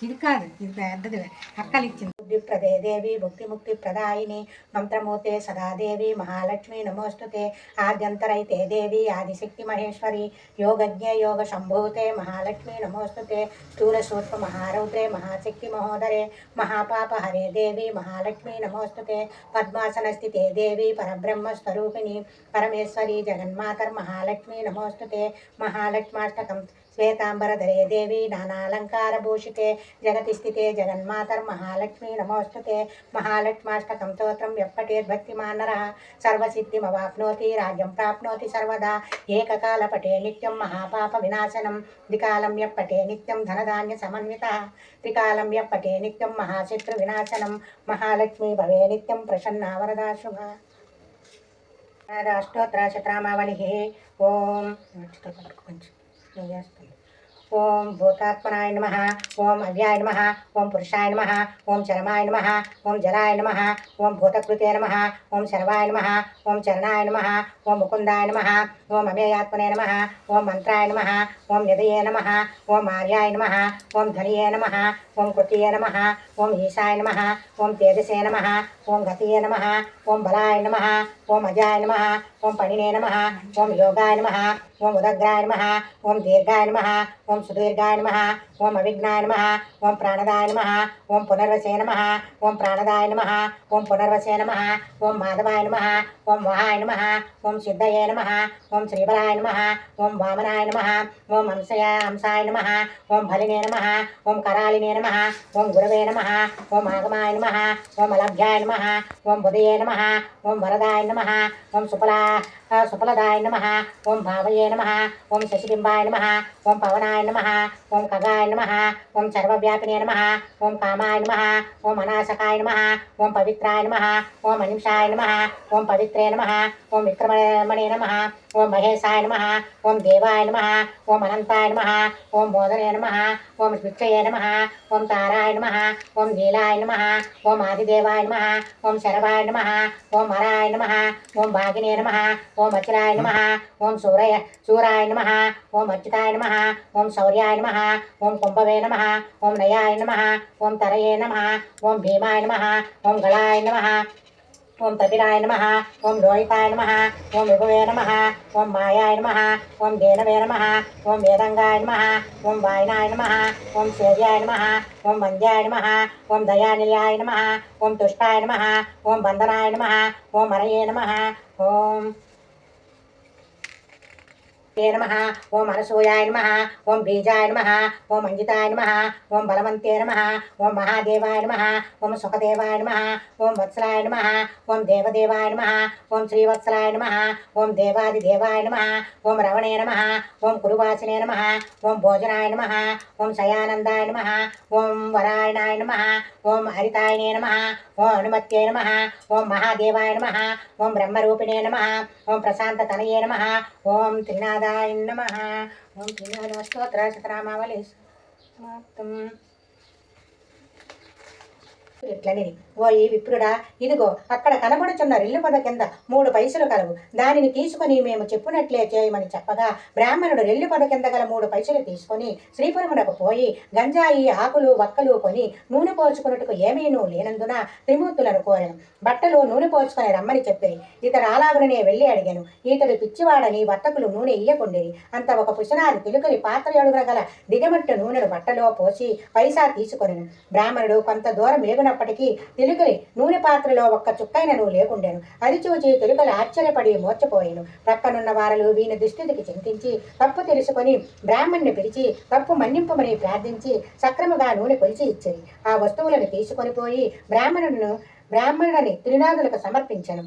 ఇది కాదు, ఇది పెద్దది అక్కలు ఇచ్చింది. బుద్ధిప్రదే దేవి భుక్తిముక్తి ప్రదాయిని మంత్రమూర్తే సదాదేవి మహాలక్ష్మి నమోస్తుతే ఆద్యంతరైతే దేవి ఆదిశక్తి మహేశ్వరి యోగజ్ఞే యోగ సంభూతే మహాలక్ష్మి నమోస్తుతే స్థూల సూక్ష్మ మహారౌద్రే మహాశక్తి మహోదరే మహాపాప హరే దేవి మహాలక్ష్మి నమోస్తుతే పద్మాసన స్థితే దేవి పరబ్రహ్మస్వరూపిణి పరమేశ్వరి జగన్మాతర్ మహాలక్ష్మి నమోస్తుతే మహాలక్ష్మాష్టకం శ్వేతాంబరధరే దేవి నానాలంకారభూషితే జగతి స్థితే జగన్మాతర్ మహాలక్ష్మి నమోస్తుతే మహాలక్ష్మాష్టకం స్తోత్రం యప్పటేద్భక్తిమాన్నరః సర్వసిద్ధిమవాప్నోతి రాజ్యం ప్రాప్నోతి సర్వదా ఏకకాల పటే నిత్యం మహాపాప వినాశనం ద్వికాలం యప్పటే నిత్యం ధనధాన్య సమన్వితః త్రికాలం యప్పటే నిత్యం మహాశత్రు వినాశనం మహాలక్ష్మి భవే నిత్యం ప్రసన్నా వరదా శుభ. అష్టోత్తర శతనామావళి. ఓం ఓం భూతాత్మనాయ నమః ఓం అవ్యాయ నమః ఓం పురుషాయ నమః ఓం చరమాయ నమః ఓం జలాయ నమః ఓం భూతకృతే నమః ఓం శర్వాయ నమః ఓం చరణాయ నమః ఓం ముకుందాయ నమః ఓం అమేయాత్మనే నమః ఓం మంత్రాయ నమః ఓం నిధయే నమః ఓం ఆర్యాయ నమః ఓం ధనియే నమః ఓం కృతియే నమః ఓం ఈశాయ నమః ఓం తేజసే నమః ఓం గతియే నమః ఓం బలాయ నమః ఓం అజాయ నమః ఓం పణినే నమః ఓం యోగాయ నమః ఓం ఉదగ్రాయ నమః ఓం దీర్ఘాయ నమః ఓం సుదీర్ఘాయ నమః ఓం అవిఘ్నాయ నమః ఓం ప్రాణదాయ నమః ఓం పునర్వసే నమః ఓం ప్రాణదాయ నమః ఓం పునర్వసే నమః ఓం మాధవాయ నమః ఓం వహాయ నమః ఓం సిద్ధయే నమః ఓం శ్రీబలాయ నమః ఓం వామనాయ నమః ఓం అంశాయ నమః ఓం బలినే నమః ఓం కరాళినే నమః ఓం గురవే నమః ఓం ఆగమాయ నమః ఓం అలభ్యాయ నమః ఓం బుధయే నమః ఓం వరదాయ నమః ఓం సుఫలదాయ నమః ఓం భావయే నమః ఓం శశిబింబాయ నమః ఓం పవనాయ నమః ఓం ఖగాయ నమః ఓం సర్వవ్యాపినే నమః ఓం కామాయ నమః ఓం అనాశకాయ నమః ఓం పవిత్రాయ నమః ఓం అనింషాయ నమః ఓం పవిత్రే నమః ఓం విక్రమణే నమః ఓం మహేశాయ నమః ఓం దేవాయ నమః ఓం అనంతాయ నమః ఓం బోధనే నమః ఓం విచ్చయే నమః ఓం తారాయ నమః ఓం నీలాయ నమః ఓం ఆదిదేవాయ నమః ఓం శరవాయ నమః ఓం హరాయ నమః ఓం భాగినే నమః ఓం అచిరాయ నమః ఓం శూరాయ నమః ఓం అచ్యుతాయ నమః ఓం శౌర్యాయ నమః ఓం కుంభవే నమః ఓం నయాయ నమః ఓం తరయే నమః ఓం భీమాయ నమః ఓం గళాయ నమః ఓం కపిలాయ నమః ఓం లోహితాయ నమః ఓం విభవే నమః ఓం మాయాయ నమః ఓం దేనవే నమః ఓం వేదంగాయ నమః ఓం వాయనాయ నమః ఓం శౌర్యాయ నమః ఓం వంద్యాయ నమః ఓం దయానిలయాయ నమః ఓం తుష్టాయ నమః ఓం బంధనాయ నమః ఓం హరయే నమః ఓం నమః ఓం అనసూయాయ నమః ఓం బీజాయ నమః ఓం అంజితాయ నమః ఓం బలవంతే నమః ఓం మహాదేవాయ నమః ఓం సుఖదేవాయ నమః ఓం వత్సలాయ నమః ఓం దేవదేవాయ నమః ఓం శ్రీవత్సలాయ నమః ఓం దేవాదిదేవాయ నమః ఓం రవణే నమః ఓం కురువాసినే నమః ఓం భోజనాయ నమః ఓం శయానందాయ నమః ఓం వరాయణాయ నమః ఓం హరితాయనే నమః ఓం హనుమత్యే నమః ఓం మహాదేవాయ నమః ఓం బ్రహ్మరూపిణే నమః ఓం ప్రశాంతతనయే నమః ఓం త్రినాథాయ నమః ఓం త్రినాథ స్తోత్ర శతనామావళి సమాప్తం. ఇట్లని ఓ ఈ విప్రుడా, ఇదిగో అక్కడ కనబడుచున్న రెల్లు పొద కింద 3 పైసలు కలవు, దానిని తీసుకుని మేము చెప్పినట్లే చేయమని చెప్పగా బ్రాహ్మణుడు రెల్లు పొద కింద గల 3 పైసలు తీసుకొని శ్రీపురమునకు పోయి గంజాయి ఆకులు వక్కలు కొని నూనె పోల్చుకున్నట్టుకు ఏమీనూ లేనందున త్రిమూర్తులను కోరాను. బట్టలు నూనె పోల్చుకొని రమ్మని చెప్పిరి. ఇతడు అలాగుననే వెళ్ళి అడిగాను. ఈతడు పిచ్చివాడని వర్తకులు నూనె ఇయ్యకుండిరి. అంత ఒక పుషనాది పిలుకలి పాత్ర అడుగున గల దిగమట్టు నూనెను బట్టలో పోసి పైసా తీసుకొనిను. బ్రాహ్మణుడు కొంత దూరం వేగున వచ్చినప్పటికీ తెలుకలి నూనె పాత్రలో ఒక్క చుక్కైన నువ్వు లేకుండాను. అది చూచి తెలుకలు ఆశ్చర్యపడి మోర్చపోయాను. ప్రక్కనున్న వారలు వీని దుస్థితికి చింతించి తప్పు తెలుసుకొని బ్రాహ్మణ్ణి పిలిచి తప్పు మన్నింపమని ప్రార్థించి సక్రముగా నూనె కొలిచి ఇచ్చేది. ఆ వస్తువులను తీసుకొని పోయి బ్రాహ్మణుని త్రినాథులకు సమర్పించను.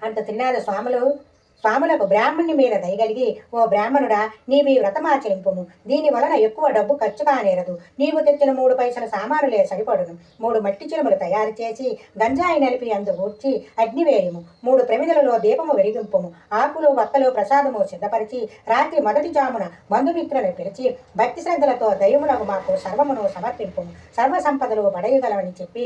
అంత త్రినాథ స్వాములకు బ్రాహ్మణుని మీద దయగలిగి, ఓ బ్రాహ్మణుడా, నీవి వ్రతమాచరింపుము. దీని వలన ఎక్కువ డబ్బు ఖర్చు కానేరదు. నీవు తెచ్చిన 3 పైసల సామానులే సరిపడును. 3 మట్టి చిలుములు తయారు చేసి గంజాయి నలిపి అందు ఊడ్చి అగ్నివేయము. 3 ప్రమిదలలో దీపము వెలిగింపుము. ఆకులు వక్కలు ప్రసాదము సిద్ధపరిచి రాత్రి మొదటి జామున బంధుమిత్రులను పిలిచి భక్తి శ్రద్ధలతో దైవములకు మాకు సర్వమును సమర్పింపుము. సర్వ సంపదలు పడయగలవని చెప్పి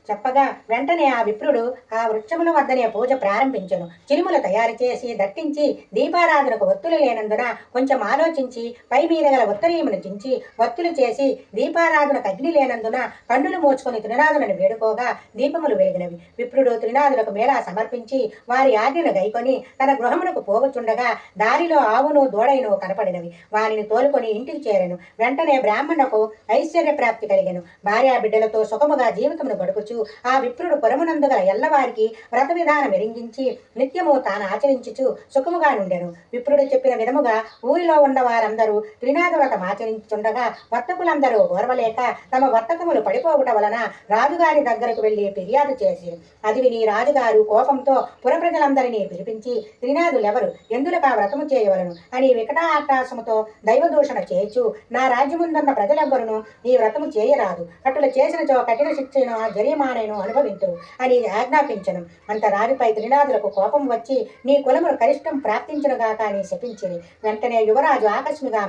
చెప్పగా వెంటనే ఆ విప్రుడు ఆ వృక్షముల వద్దనే పూజ ప్రారంభించెను. చిరుములు తయారు చేసి దట్టించి దీపారాధనకు ఒత్తులు లేనందున కొంచెం ఆలోచించి పై మీద గల ఉత్తరీయమును చించి ఒత్తులు చేసి దీపారాధనకు అగ్ని లేనందున కన్నులు మోచుకొని త్రినాథులను వేడుకోగా దీపములు వెలిగినవి. విప్రుడు త్రినాథులకు మేళా సమర్పించి వారి ఆజ్ఞను గైకొని తన గృహమునకు పోగుచుండగా దారిలో ఆవును దూడైను కనపడినవి. వారిని తోలుకొని ఇంటికి చేరెను. వెంటనే బ్రాహ్మణుకు ఐశ్వర్య ప్రాప్తి కలిగెను. భార్యా బిడ్డలతో సుఖముగా జీవితమును గడుపుచు ఆ విప్రుడు పురమునందు గల ఎల్లవారికి వ్రత విధానం ఎరింగించి నిత్యము తాను ఆచరించుచు సుఖముగా నుండెను. విప్రుడు చెప్పిన విధముగా ఊరిలో ఉన్న వారందరూ త్రినాథ వ్రతం ఆచరించుండగా వర్తకులందరూ ఓర్వలేక తమ వర్తకములు పడిపోవుట వలన రాజుగారి దగ్గరకు వెళ్లి ఫిర్యాదు చేసి అది విని రాజుగారు కోపంతో పురప్రజలందరినీ పిలిపించి త్రినాథులెవరు, ఎందులకు ఆ వ్రతము చేయవలను అని వికటాట్టాసముతో దైవదూషణ చేయొచ్చు. నా రాజ్యముందున్న ప్రజలెవ్వరును ఈ వ్రతము చేయరాదు. అటుల చేసినచో కఠిన శిక్షను జరిమానను అనుభవింతురు అని ఆజ్ఞాపించను. అంత రాజుపై త్రినాథులకు కోపం వచ్చి నీ కులమును కరిష్టం ప్రాప్తించునుగాక అని శపించిరి. వెంటనే యువరాజు ఆకస్మికముగా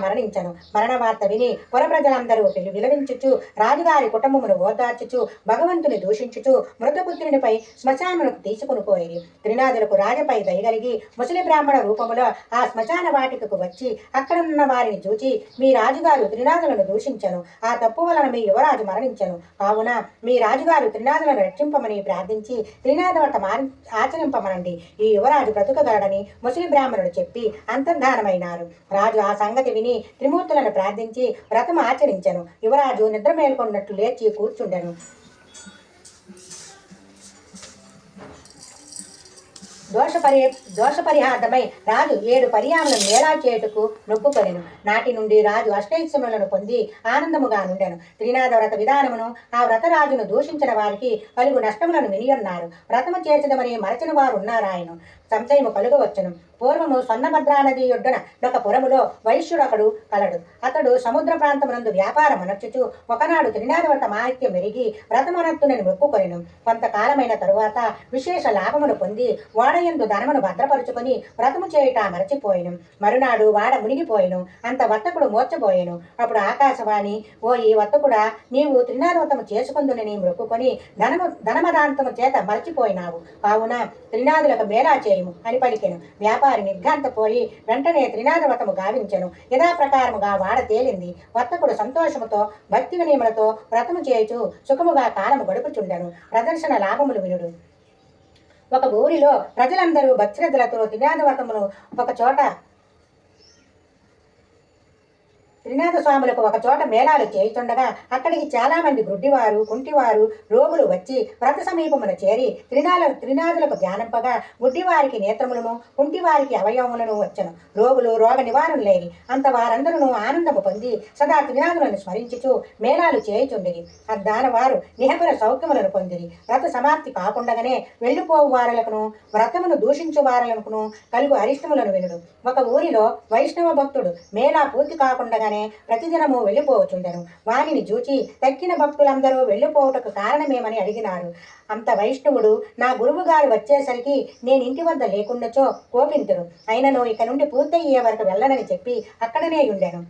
మరణించను. మరణ వార్త విని పురప్రజలందరూ విలవించుచు రాజుగారి కుటుంబమును ఓదార్చుచు భగవంతుని దూషించుచు మృతపుత్రునిపై శ్మశానమునకు తీసుకుని పోయి త్రినాథులకు రాజపై దయగలిగి ముసలి బ్రాహ్మణ రూపములో ఆ శ్మశాన వాటికకు వచ్చి అక్కడున్న వారిని చూచి మీ రాజుగారు త్రినాథులను దూషించను. ఆ తప్పు వలన మీ యువరాజు మరణించను. కావున మీ రాజుగారు త్రినాథులను రక్షింపమని ప్రార్థించి త్రినాథ వ్రతం ఆచరింపమనండి. ఈ యువరాజు బ్రతుకగలడని ముసలి బ్రాహ్మణుడు చెప్పి అంతర్ధానమైనారు. రాజు ఆ సంగతి విని త్రిమూర్తులను ప్రార్థించి వ్రతం ఆచరించెను. యువరాజు నిద్ర మేల్కొన్నట్లు లేచి కూర్చుండెను. దోషపరిహార్థమై రాజు 7 పర్యాములను మేళా చేటుకు నొప్పుకొనెను. నాటి నుండి రాజు అష్టైశ్వర్యములను పొంది ఆనందముగా నుండెను. త్రినాథ వ్రత విధానమును ఆ వ్రతరాజును దూషించిన వారికి కలుగు నష్టములను వినియున్నారు. వ్రతము చేసదమని మరచిన వారు ఉన్నారాయను. సంశయము కలుగవచ్చును. పూర్వము స్వర్ణభద్రా నది ఒడ్డున ఒక పురములో వైశ్యుడొకడు కలడు. అతడు సముద్ర ప్రాంతమునందు వ్యాపారం అనర్చుచు ఒకనాడు త్రినాథ వ్రత మాహిత్యం మెరిగి వ్రతమనత్తునని మొక్కుకొనెను. కొంతకాలమైన తరువాత విశేష లాభమును పొంది వాడయందు ధనమును భద్రపరుచుకొని వ్రతము చేయుట మరచిపోయెను. మరునాడు వాడ మునిగిపోయెను. అంత వర్తకుడు మోర్చబోయెను. అప్పుడు ఆకాశవాణి, ఓ ఈ వర్తకుడా, నీవు త్రినాథ వ్రతము చేసుకుందునని మొక్కుకొని ధనమదాంతము చేత మరచిపోయినావు. కావున త్రినాథులకు మేళా చేయుము అని పలికెను. వ్యాపారి నిర్ఘాంతపోయి వెంటనే త్రినాథ వ్రతము గావించెను. యథాప్రకారముగా వాడ తేలింది. వర్తకుడు సంతోషముతో భక్తి వినయములతో వ్రతము చేయుచు సుఖముగా కాలము గడుపుచుండెను. ప్రదర్శన లాభములు వినుడు. ఒక ఊరిలో ప్రజలందరూ భక్తిశ్రద్ధలతో త్రినాథ వ్రతమును త్రినాథ స్వాములకు ఒక చోట మేళాలు చేయుచుండగా అక్కడికి చాలా మంది గుడ్డివారు, కుంటివారు, రోగులు వచ్చి వ్రత సమీపమున చేరి త్రినాథులకు ధ్యానింపగా గుడ్డివారికి నేత్రములను, కుంటివారికి అవయవములను వచ్చను. రోగులు రోగ నివారణలేవి. అంత వారందరూ ఆనందము పొంది సదా త్రినాథులను స్మరించుచు మేళాలు చేయుచుండిరి. అద్దాన వారు నిహపర సౌఖ్యములను పొందిరి. వ్రత సమాప్తి కాకుండగానే వెళ్ళిపోవు వారలకును వ్రతమును దూషించు వారలకును కలుగు అరిష్టములను వినుడు. ఒక ఊరిలో వైష్ణవ భక్తుడు మేళా పూర్తి కాకుండగానే ప్రతిదినము వెళ్ళిపోవచుండెను. వానిని చూచి తక్కిన భక్తులందరూ వెళ్ళిపోవుటకు కారణమేమని అడిగినారు. అంత వైష్ణవుడు, నా గురువు గారు వచ్చేసరికి నేను ఇంటి వద్ద లేకుండాచో కోపింతురు. అయినను ఇక నుండి పూర్తయ్యే వరకు వెళ్ళనని చెప్పి అక్కడనే ఉండెను.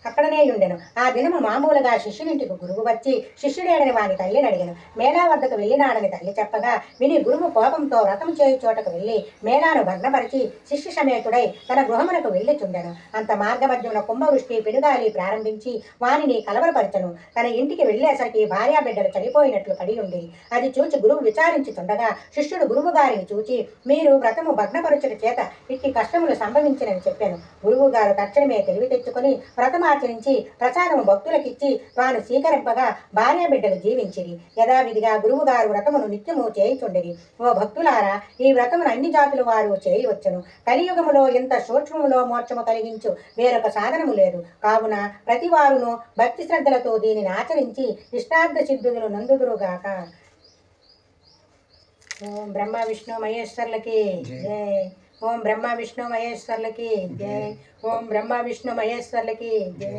అక్కడనే ఉండెను. ఆ దినము మామూలుగా శిష్యునింటికి గురువు వచ్చి శిష్యుడేడని వాని తల్లిని అడిగను. మేళా వద్దకు వెళ్ళినాడని తల్లి చెప్పగా విని గురువు కోపంతో వ్రతం చేయు చోటకు వెళ్ళి మేళాను భగ్నపరిచి శిష్య సమేతుడై తన గృహమునకు వెళ్ళిచుండెను. అంత మార్గమధ్యమున కుంభవృష్టి పెనుగాలి ప్రారంభించి వానిని కలవరపరచను. తన ఇంటికి వెళ్ళేసరికి భార్యా బిడ్డలు చనిపోయినట్లు పడి ఉంది. అది చూచి గురువు విచారించుచుండగా శిష్యుడు గురువు గారిని చూచి మీరు వ్రతము భగ్నపరుచుట చేత ఇట్టి కష్టములు సంభవించినని చెప్పాను. గురువు గారు తక్షణమే తెలివి తెచ్చుకొని వ్రతమాచరించి ప్రసాదము భక్తులకిచ్చి తాను స్వీకరింపగా భార్య బిడ్డలు జీవించిరి. యథావిధిగా గురువు గారు వ్రతమును నిత్యము చేయుచుండిరి. ఓ భక్తులారా, ఈ వ్రతమును అన్ని జాతుల వారు చేయవచ్చును. కలియుగములో ఇంత సూక్ష్మములో మోక్షము కలిగించు వేరొక సాధనము లేదు. కావున ప్రతి వారును భక్తి శ్రద్ధలతో దీనిని ఆచరించి ఇష్టార్థ సిద్ధులు నందుదురుగాక. ఓం బ్రహ్మ విష్ణు మహేశ్వర్లకి జై. ఓం బ్రహ్మ విష్ణు మహేశ్వర్లకి జై. ఓం బ్రహ్మ విష్ణు మహేశ్వర్లకి జై.